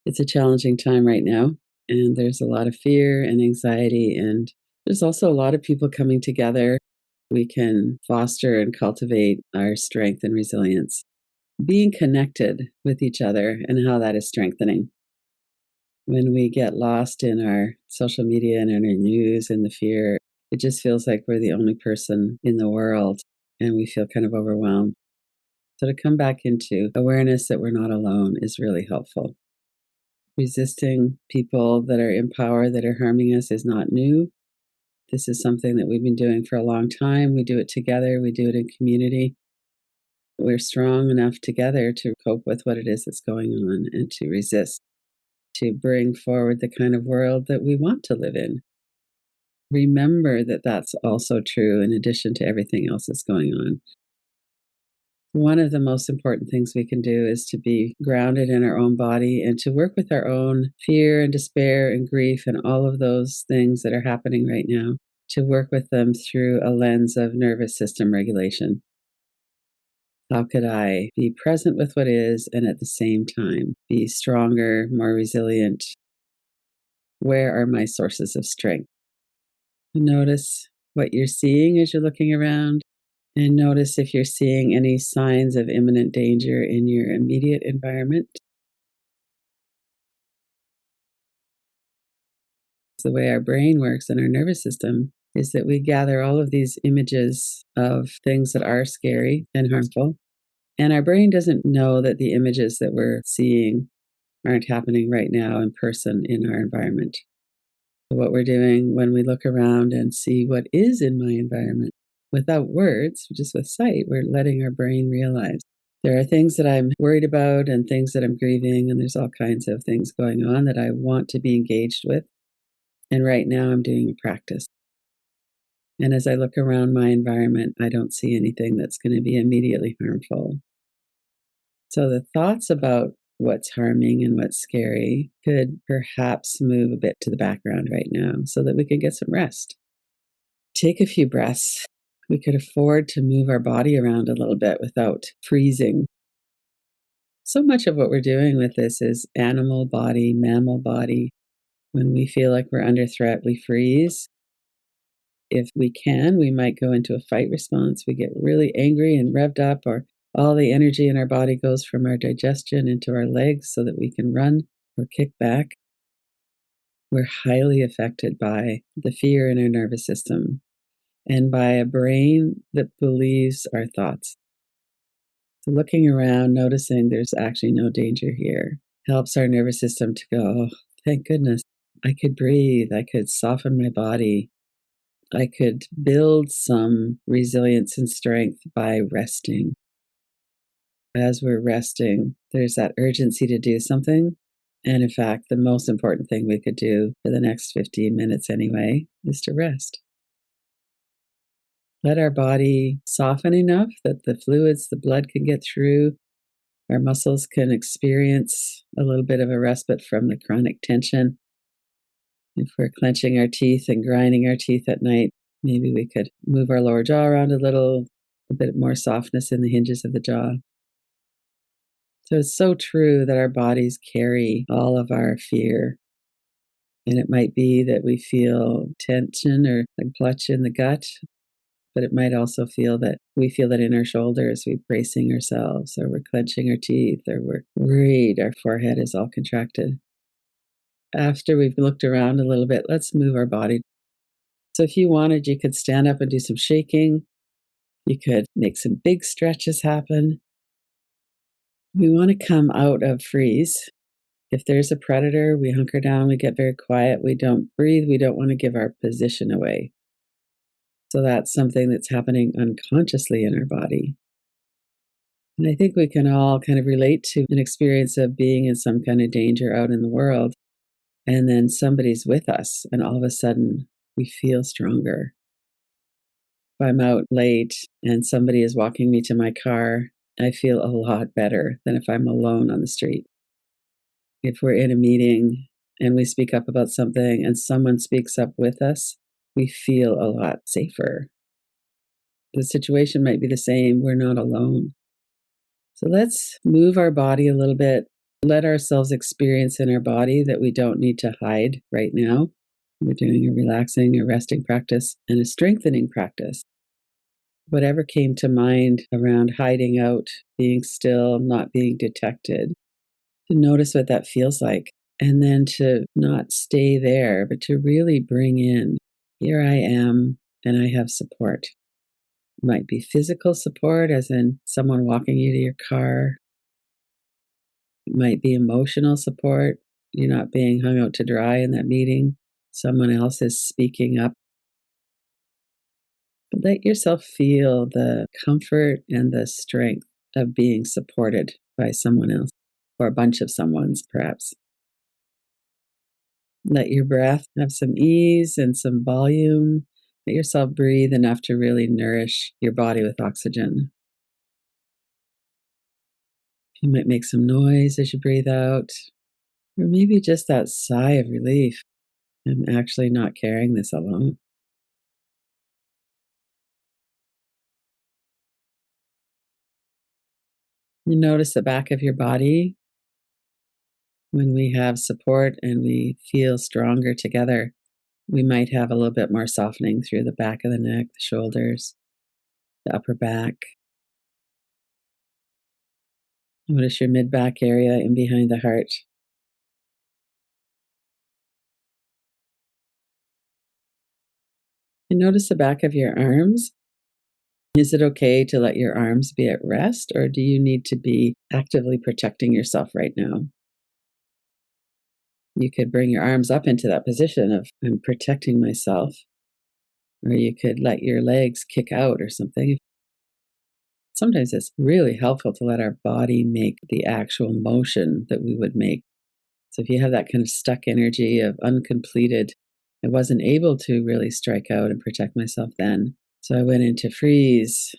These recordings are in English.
It's a challenging time right now, and there's a lot of fear and anxiety, and there's also a lot of people coming together. We can foster and cultivate our strength and resilience, being connected with each other and how that is strengthening. When we get lost in our social media and in our news and the fear, it just feels like we're the only person in the world and we feel kind of overwhelmed. So to come back into awareness that we're not alone is really helpful. Resisting people that are in power that are harming us is not new. This is something that we've been doing for a long time. We do it together, we do it in community. We're strong enough together to cope with what it is that's going on and to resist, to bring forward the kind of world that we want to live in. Remember that that's also true in addition to everything else that's going on. One of the most important things we can do is to be grounded in our own body and to work with our own fear and despair and grief and all of those things that are happening right now, to work with them through a lens of nervous system regulation. How could I be present with what is and at the same time be stronger, more resilient? Where are my sources of strength? Notice what you're seeing as you're looking around. And notice if you're seeing any signs of imminent danger in your immediate environment. The way our brain works and our nervous system is that we gather all of these images of things that are scary and harmful. And our brain doesn't know that the images that we're seeing aren't happening right now in person in our environment. What we're doing when we look around and see what is in my environment without words, just with sight, we're letting our brain realize there are things that I'm worried about and things that I'm grieving, and there's all kinds of things going on that I want to be engaged with. And right now I'm doing a practice. And as I look around my environment, I don't see anything that's going to be immediately harmful. So the thoughts about what's harming and what's scary could perhaps move a bit to the background right now so that we can get some rest. Take a few breaths. We could afford to move our body around a little bit without freezing. So much of what we're doing with this is animal body, mammal body. When we feel like we're under threat, we freeze. If we can, we might go into a fight response. We get really angry and revved up, or all the energy in our body goes from our digestion into our legs so that we can run or kick back. We're highly affected by the fear in our nervous system and by a brain that believes our thoughts. So looking around, noticing there's actually no danger here, helps our nervous system to go, oh, thank goodness, I could breathe, I could soften my body, I could build some resilience and strength by resting. As we're resting, there's that urgency to do something. And in fact, the most important thing we could do for the next 15 minutes anyway is to rest. Let our body soften enough that the fluids, the blood can get through. Our muscles can experience a little bit of a respite from the chronic tension. If we're clenching our teeth and grinding our teeth at night, maybe we could move our lower jaw around a bit more softness in the hinges of the jaw. So it's so true that our bodies carry all of our fear. And it might be that we feel tension or a clutch in the gut, but it might also feel that we feel that in our shoulders, we're bracing ourselves, or we're clenching our teeth, or we're worried, our forehead is all contracted. After we've looked around a little bit, let's move our body. So if you wanted, you could stand up and do some shaking. You could make some big stretches happen. We want to come out of freeze. If there's a predator, we hunker down, we get very quiet, we don't breathe, we don't want to give our position away. So that's something that's happening unconsciously in our body. And I think we can all kind of relate to an experience of being in some kind of danger out in the world, and then somebody's with us, and all of a sudden we feel stronger. If I'm out late and somebody is walking me to my car, I feel a lot better than if I'm alone on the street. If we're in a meeting and we speak up about something and someone speaks up with us, we feel a lot safer. The situation might be the same, we're not alone. So let's move our body a little bit. let ourselves experience in our body that we don't need to hide right now. We're doing a relaxing, a resting practice, and a strengthening practice. Whatever came to mind around hiding out, being still, not being detected, to notice what that feels like. And then to not stay there, but to really bring in, here I am, and I have support. It might be physical support, as in someone walking you to your car. It might be emotional support. You're not being hung out to dry in that meeting. Someone else is speaking up. But let yourself feel the comfort and the strength of being supported by someone else or a bunch of someone's, perhaps. Let your breath have some ease and some volume. Let yourself breathe enough to really nourish your body with oxygen. You might make some noise as you breathe out, or maybe just that sigh of relief. I'm actually not carrying this alone. You notice the back of your body when we have support and we feel stronger together. We might have a little bit more softening through the back of the neck, the shoulders, the upper back. Notice your mid back area and behind the heart. And notice the back of your arms. Is it okay to let your arms be at rest, or do you need to be actively protecting yourself right now? You could bring your arms up into that position of, I'm protecting myself, or you could let your legs kick out or something. Sometimes it's really helpful to let our body make the actual motion that we would make. So if you have that kind of stuck energy of uncompleted, I wasn't able to really strike out and protect myself then. So I went into freeze,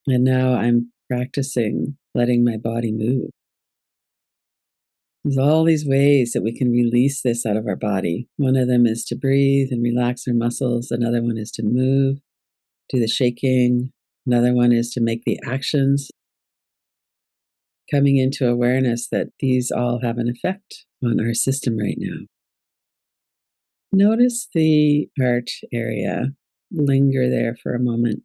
and now I'm practicing letting my body move. There's all these ways that we can release this out of our body. One of them is to breathe and relax our muscles. Another one is to move, do the shaking. Another one is to make the actions, coming into awareness that these all have an effect on our system right now. Notice the heart area. Linger there for a moment.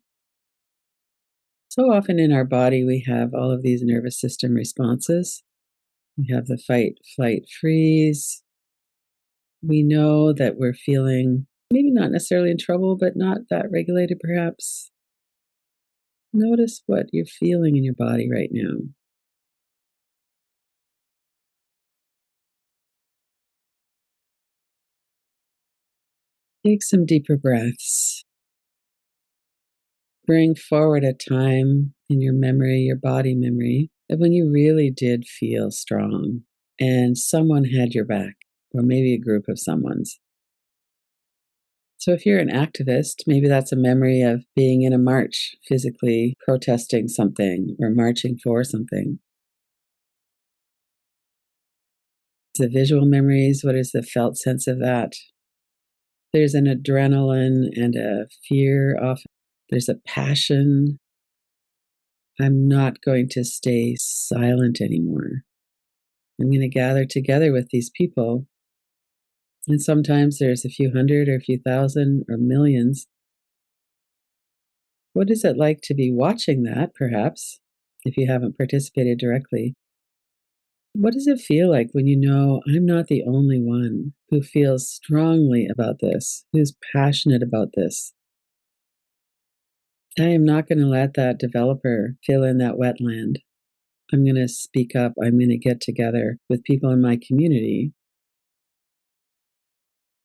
So often in our body, we have all of these nervous system responses. We have the fight, flight, freeze. We know that we're feeling maybe not necessarily in trouble, but not that regulated perhaps. Notice what you're feeling in your body right now. Take some deeper breaths. Bring forward a time in your memory, your body memory, of when you really did feel strong and someone had your back, or maybe a group of someone's. So if you're an activist, maybe that's a memory of being in a march, physically protesting something or marching for something. The visual memories, what is the felt sense of that? There's an adrenaline and a fear often. There's a passion. I'm not going to stay silent anymore. I'm going to gather together with these people. And sometimes there's a few hundred or a few thousand or millions. What is it like to be watching that, perhaps, if you haven't participated directly? What does it feel like when you know I'm not the only one who feels strongly about this, who's passionate about this? I am not going to let that developer fill in that wetland. I'm going to speak up. I'm going to get together with people in my community.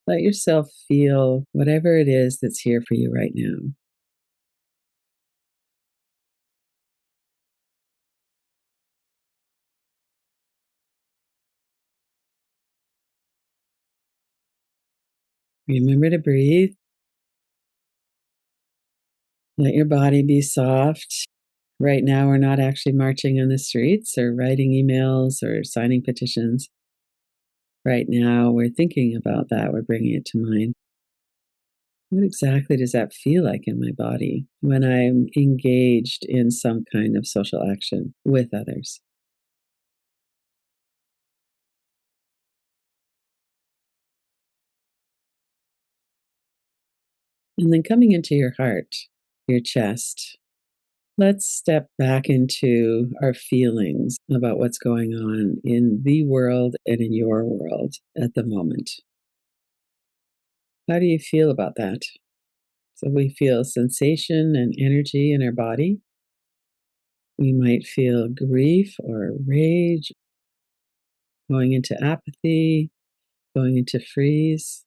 Let yourself feel whatever it is that's here for you right now. Remember to breathe. Let your body be soft. Right now, we're not actually marching on the streets or writing emails or signing petitions. Right now, we're thinking about that. We're bringing it to mind. What exactly does that feel like in my body when I'm engaged in some kind of social action with others? And then coming into your heart, your chest, let's step back into our feelings about what's going on in the world and in your world at the moment. How do you feel about that? So we feel sensation and energy in our body. We might feel grief or rage, going into apathy, going into freeze.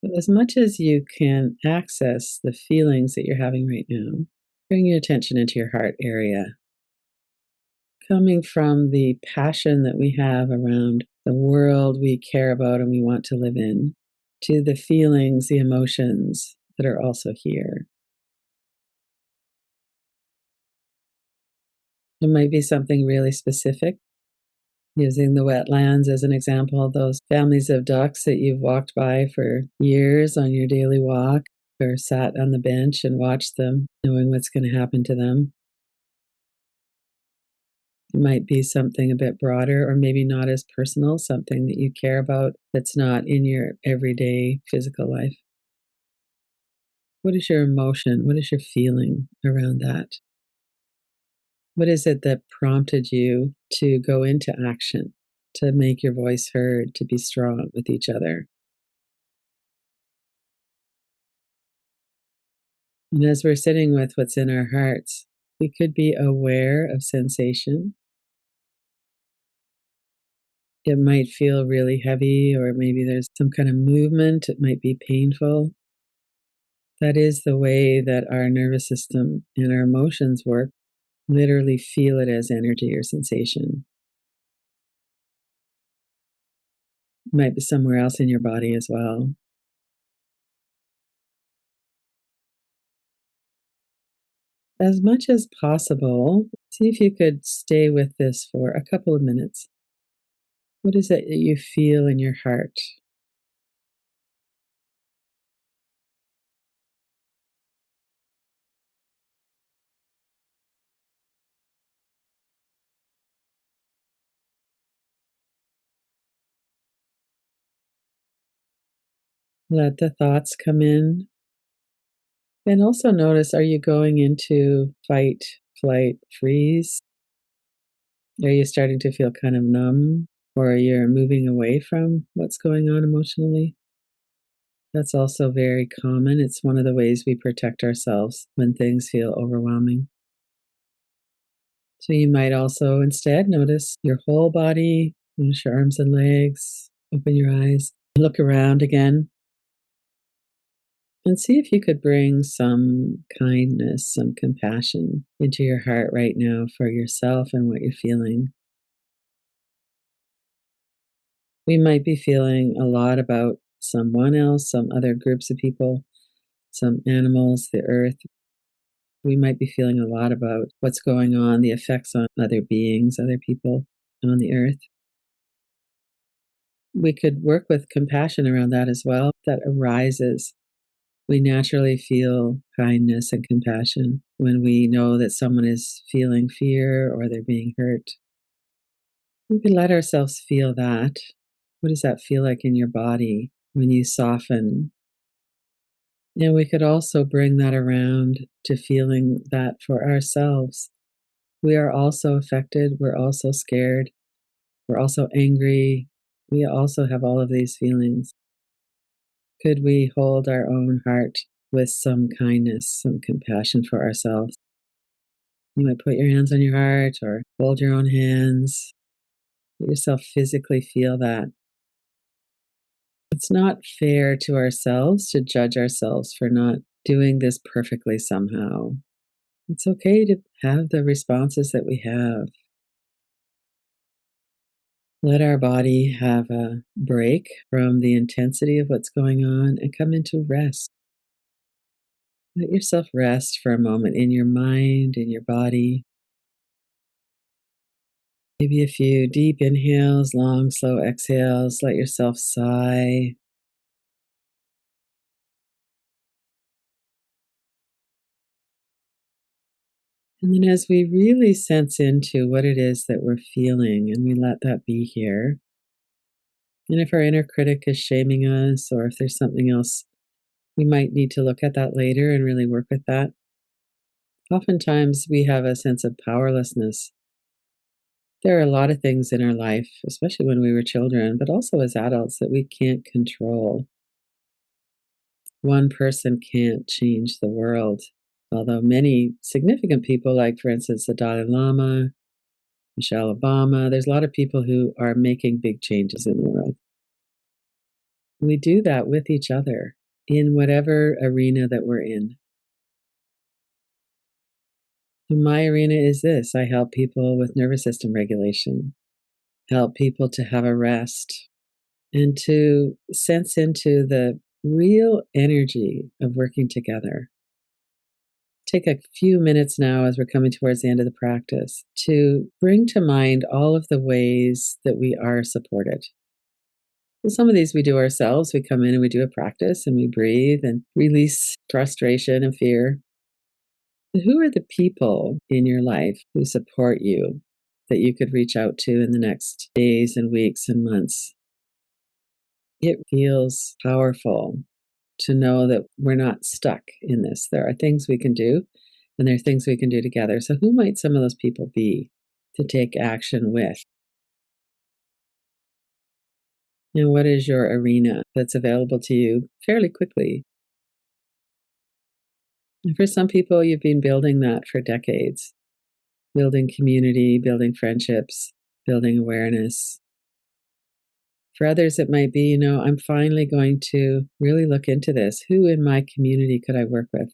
But as much as you can access the feelings that you're having right now, bring your attention into your heart area, coming from the passion that we have around the world we care about and we want to live in, to the feelings, the emotions that are also here. It might be something really specific. Using the wetlands as an example, those families of ducks that you've walked by for years on your daily walk, or sat on the bench and watched them, knowing what's going to happen to them. It might be something a bit broader, or maybe not as personal, something that you care about that's not in your everyday physical life. What is your emotion? What is your feeling around that? What is it that prompted you to go into action, to make your voice heard, to be strong with each other? And as we're sitting with what's in our hearts, we could be aware of sensation. It might feel really heavy, or maybe there's some kind of movement. It might be painful. That is the way that our nervous system and our emotions work. Literally feel it as energy or sensation. It might be somewhere else in your body as well. As much as possible, see if you could stay with this for a couple of minutes. What is it that you feel in your heart? Let the thoughts come in. And also notice, are you going into fight, flight, freeze? Are you starting to feel kind of numb? Or you're moving away from what's going on emotionally? That's also very common. It's one of the ways we protect ourselves when things feel overwhelming. So you might also instead notice your whole body, notice your arms and legs, open your eyes, look around again, and see if you could bring some kindness, some compassion into your heart right now for yourself and what you're feeling. We might be feeling a lot about someone else, some other groups of people, some animals, the earth. We might be feeling a lot about what's going on, the effects on other beings, other people on the earth. We could work with compassion around that as well. That arises. We naturally feel kindness and compassion when we know that someone is feeling fear or they're being hurt. We can let ourselves feel that. What does that feel like in your body when you soften? And we could also bring that around to feeling that for ourselves. We are also affected. We're also scared. We're also angry. We also have all of these feelings. Could we hold our own heart with some kindness, some compassion for ourselves? You might put your hands on your heart or hold your own hands. Let yourself physically feel that. It's not fair to ourselves to judge ourselves for not doing this perfectly somehow. It's okay to have the responses that we have. Let our body have a break from the intensity of what's going on and come into rest. Let yourself rest for a moment in your mind, in your body. Maybe a few deep inhales, long, slow exhales. Let yourself sigh. And then, as we really sense into what it is that we're feeling and we let that be here, and if our inner critic is shaming us or if there's something else We might need to look at that later and really work with that. Oftentimes, we have a sense of powerlessness. There are a lot of things in our life, especially when we were children, but also as adults, that we can't control. One person can't change the world, although many significant people, like, for instance, the Dalai Lama, Michelle Obama, there's a lot of people who are making big changes in the world. We do that with each other in whatever arena that we're in. My arena is this: I help people with nervous system regulation, help people to have a rest, and to sense into the real energy of working together. Take a few minutes now as we're coming towards the end of the practice to bring to mind all of the ways that we are supported. So some of these we do ourselves. We come in and we do a practice and we breathe and release frustration and fear. But who are the people in your life who support you that you could reach out to in the next days and weeks and months? It feels powerful to know that we're not stuck in this. There are things we can do, and there are things we can do together. So, who might some of those people be to take action with? And what is your arena that's available to you fairly quickly? And for some people, you've been building that for decades, building community, building friendships, building awareness. For others, it might be, I'm finally going to really look into this. Who in my community could I work with?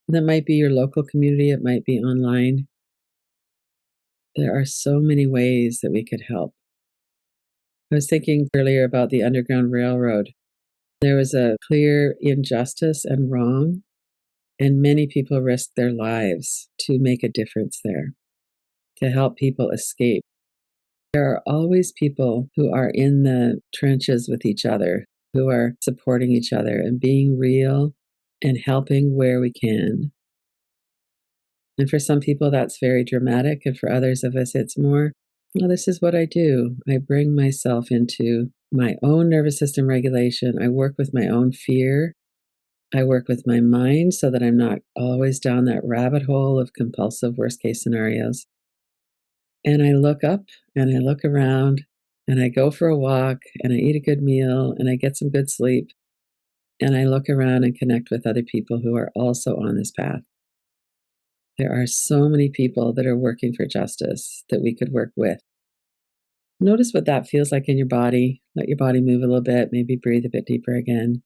And that might be your local community, it might be online. There are so many ways that we could help. I was thinking earlier about the Underground Railroad. There was a clear injustice and wrong, and many people risked their lives to make a difference there, to help people escape. There are always people who are in the trenches with each other, who are supporting each other and being real and helping where we can. And for some people, that's very dramatic. And for others of us, it's more, well, this is what I do. I bring myself into my own nervous system regulation. I work with my own fear. I work with my mind so that I'm not always down that rabbit hole of compulsive worst case scenarios. And I look up and I look around and I go for a walk and I eat a good meal and I get some good sleep. And I look around and connect with other people who are also on this path. There are so many people that are working for justice that we could work with. Notice what that feels like in your body. Let your body move a little bit, maybe breathe a bit deeper again.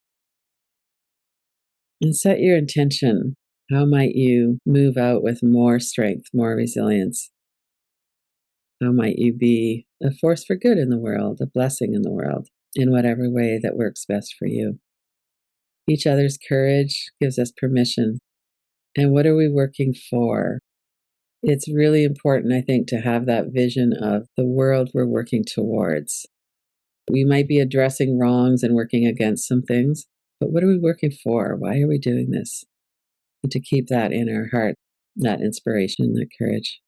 And set your intention. How might you move out with more strength, more resilience? How might you be a force for good in the world, a blessing in the world, in whatever way that works best for you? Each other's courage gives us permission. And what are we working for? It's really important, I think, to have that vision of the world we're working towards. We might be addressing wrongs and working against some things, but what are we working for? Why are we doing this? And to keep that in our heart, that inspiration, that courage.